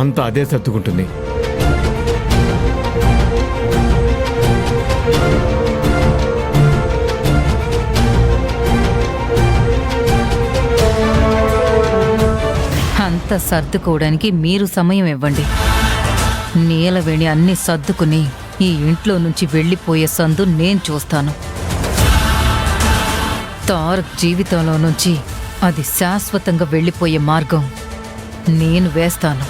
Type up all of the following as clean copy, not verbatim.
అంతా అదే సర్దుకుంటుంది. అంత సర్దుకోవడానికి మీరు సమయం ఇవ్వండి. నీలవేణి అన్ని సర్దుకుని ఈ ఇంట్లో నుంచి వెళ్ళిపోయే సందు నేను చూస్తాను. తారక్ జీవితంలో నుంచి అది శాశ్వతంగా వెళ్ళిపోయే మార్గం నేను వేస్తాను.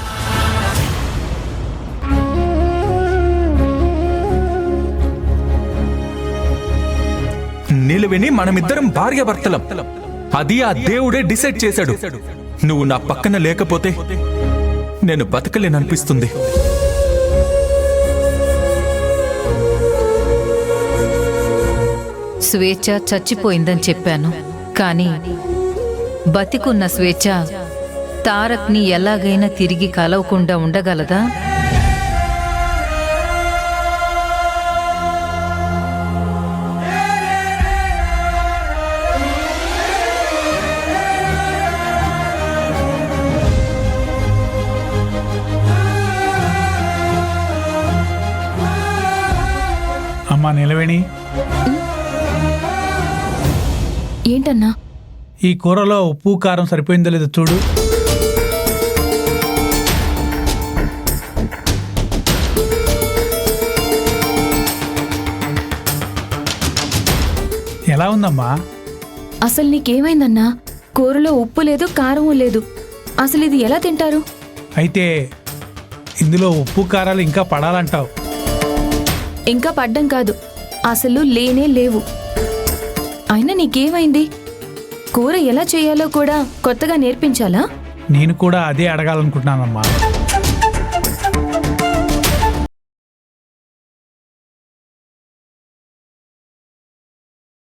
నీలవేణి, మనమిద్దరం భార్యాభర్తలం. అది ఆ దేవుడే డిసైడ్ చేశాడు. నువ్వు నా పక్కన లేకపోతే నేను బతకలేననిపిస్తుంది. స్వేచ్ఛ చచ్చిపోయిందని చెప్పాను, కానీ బతికున్న స్వేచ్ఛ తారక్ని ఎలాగైనా తిరిగి కలవకుండా ఉండగలదా? అమ్మా నీలవేణి, ఏంటన్నా? ఈ కూరలో ఉప్పు కారం సరిపోయిందో లేదో చూడు. ఎలా ఉందమ్మా? అసలు నీకేమైందన్నా? కూరలో ఉప్పు లేదు, కారం లేదు. అసలు ఇది ఎలా తింటారు? అయితే ఇందులో ఉప్పు కారాలు ఇంకా పడాలంటావు? ఇంకా పడ్డం కాదు, అసలు లేనే లేవు. అయినా నీకేమైంది? కూర ఎలా చేయాలో కూడా కొత్తగా నేర్పించాలా? నేను కూడా అదే అడగాలనుకుంటున్నానమ్మా.